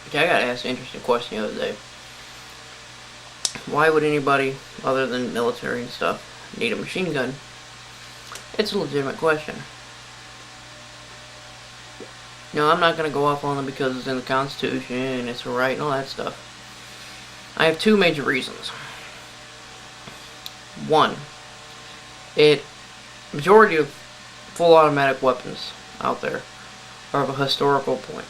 Okay, I got asked an interesting question the other day. Why would anybody other than military and stuff need a machine gun? It's a legitimate question. No, I'm not going to go off on them because it's in the Constitution and it's right and all that stuff. I have two major reasons. One, majority of full automatic weapons out there are of a historical point.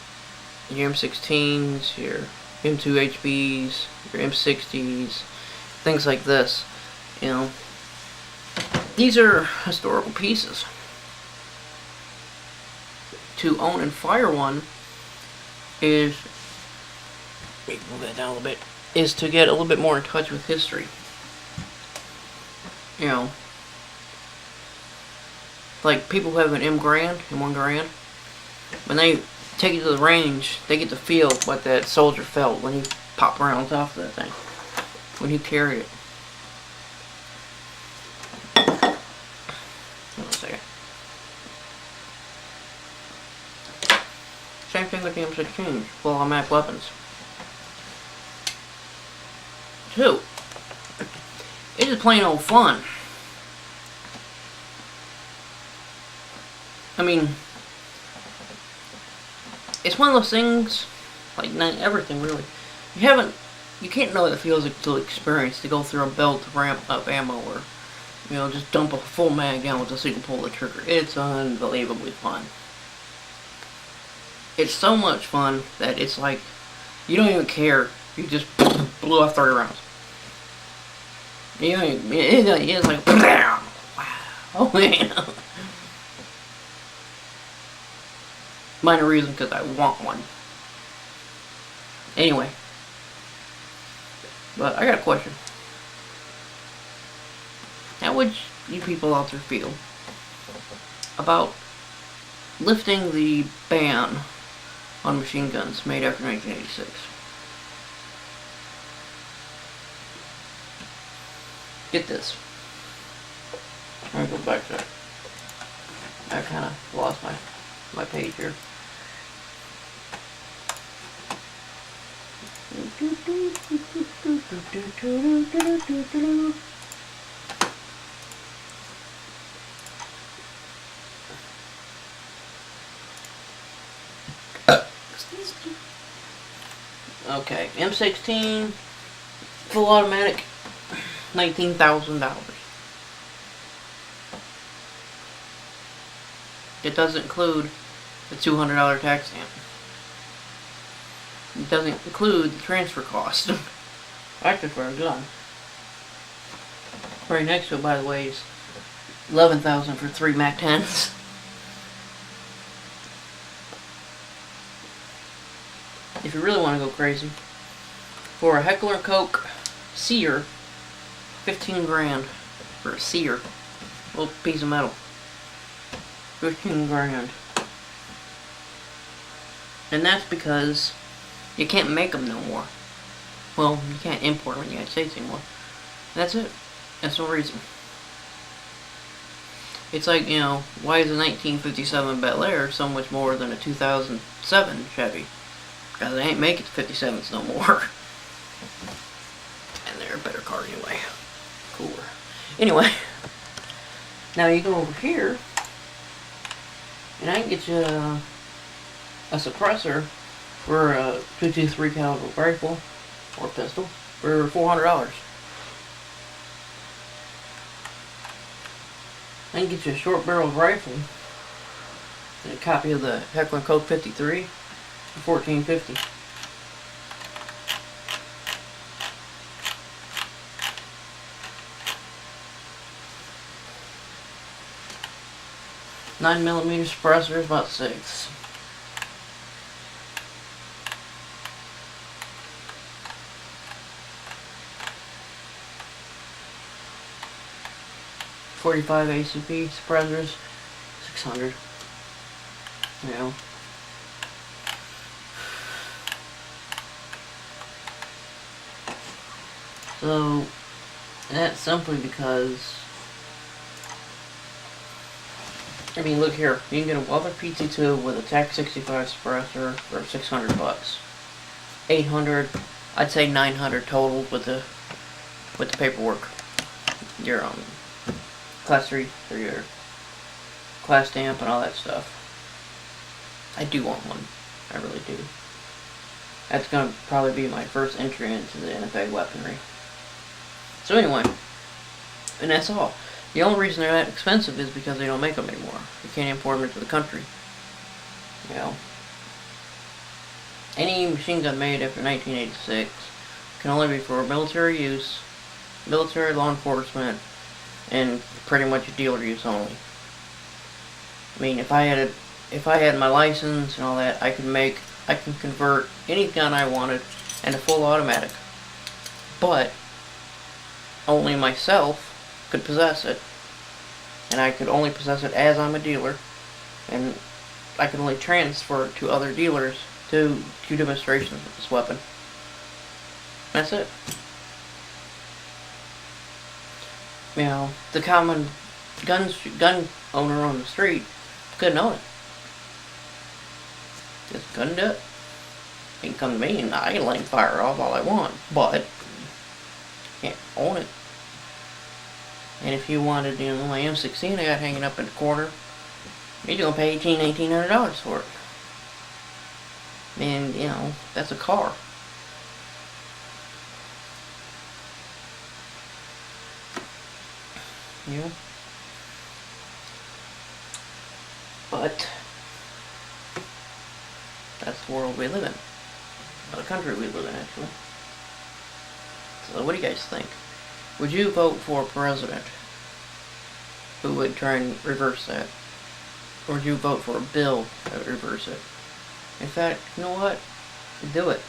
Your M16s, your M2HBs, your M60s, things like this. You know, these are historical pieces. To own and fire one is, move that down a little bit, is to get a little bit more in touch with history. You know, like people who have an M1 Garand, when they take it to the range, they get to feel what that soldier felt when he popped around on top of that thing, when he carried it. Hold on a second. Same thing with the M16, full automatic weapons. Two, it's just plain old fun. I mean, it's one of those things, like not everything really. You can't know what it feels like to experience, to go through a belt to ramp up ammo, or, you know, just dump a full mag down with a single pull of the trigger. It's unbelievably fun. It's so much fun that it's like, you don't even care. You just blew off 30 rounds. You know, it's like, wow, oh man. Minor reason because I want one. Anyway, but I got a question. How would you people out there feel about lifting the ban on machine guns made after 1986? Get this. I'm gonna go back to it. I kind of lost my page here. Okay, M16, full automatic, $19,000. It doesn't include the $200 tax stamp. It doesn't include the transfer cost. Actually, for a gun. Right next to it, by the way, is $11,000 for 3 MAC-10s. If you really want to go crazy, for a Heckler & Koch sear, 15 grand for a sear, little piece of metal. 15 grand. And that's because you can't make them no more. Well, you can't import them in the United States anymore. That's it. That's no reason. It's like, you know, why is a 1957 Bel Air so much more than a 2007 Chevy? Because they ain't making 57s no more. And they're a better car anyway. Cooler. Anyway, now you go over here, and I can get you a suppressor for a .223 caliber rifle or pistol for $400. I can get you a short barreled rifle and a copy of the Heckler & Koch 53 for $14.50. .9mm suppressor is about $6. .45 ACP suppressors, $600. You know. So that's simply because, I mean, look here. You can get a Weller PT2 with a TAC 65 suppressor for $600. 800, I'd say 900 total with the paperwork. Your class 3 for your class stamp and all that stuff. I do want one. I really do. That's gonna probably be my first entry into the NFA weaponry. So anyway, and that's all. The only reason they're that expensive is because they don't make them anymore. You can't import them into the country. You know, any machine gun made after 1986 can only be for military use, military, law enforcement, and pretty much dealer use only. I mean, if I had my license and all that, I can convert any gun I wanted into full automatic. But only myself could possess it, and I could only possess it as I'm a dealer, and I could only transfer it to other dealers to do demonstrations with this weapon. That's it. You know, the common gun owner on the street couldn't own it. Just couldn't do it. He can come to me and I can let him fire off all I want, but can't own it. And if you wanted, you know, my M16 I got hanging up in the corner, you're gonna pay $1,800 for it. And, you know, that's a car. Yeah. But that's the world we live in. Or the country we live in, actually. So what do you guys think? Would you vote for a president who would try and reverse that? Or would you vote for a bill that would reverse it? In fact, you know what? Do it.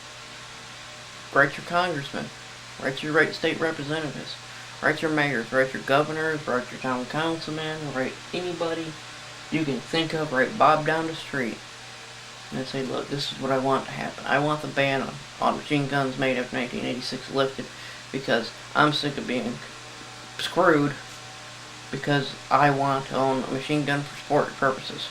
Write your congressmen. Write your state representatives. Write your mayors. Write your governors. Write your town councilmen. Write anybody you can think of. Write Bob down the street. And say, look, this is what I want to happen. I want the ban on machine guns made after 1986 lifted because I'm sick of being screwed because I want to own a machine gun for sport purposes.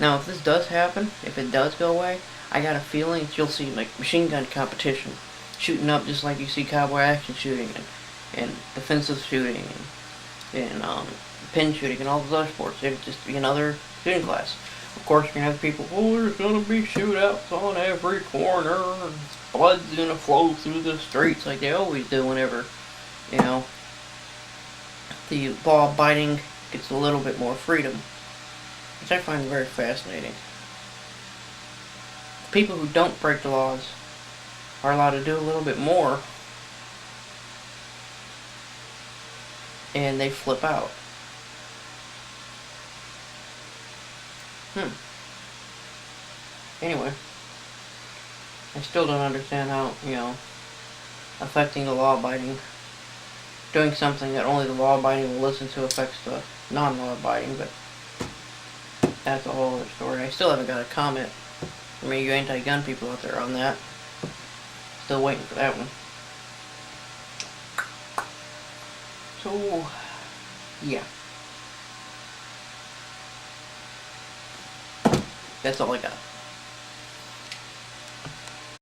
Now, if this does happen, if it does go away, I got a feeling that you'll see like machine gun competition shooting up just like you see cowboy action shooting and defensive shooting and pin shooting and all those other sports. It'd just be another shooting class. Of course, you're going to have people, oh, there's going to be shootouts on every corner, and blood's going to flow through the streets like they always do whenever, you know, the law-abiding gets a little bit more freedom, which I find very fascinating. People who don't break the laws are allowed to do a little bit more, and they flip out. Anyway, I still don't understand how, you know, affecting the law-abiding, doing something that only the law-abiding will listen to affects the non-law-abiding, but that's a whole other story. I still haven't got a comment from you anti-gun people out there on that. Still waiting for that one. So, yeah. That's all I got.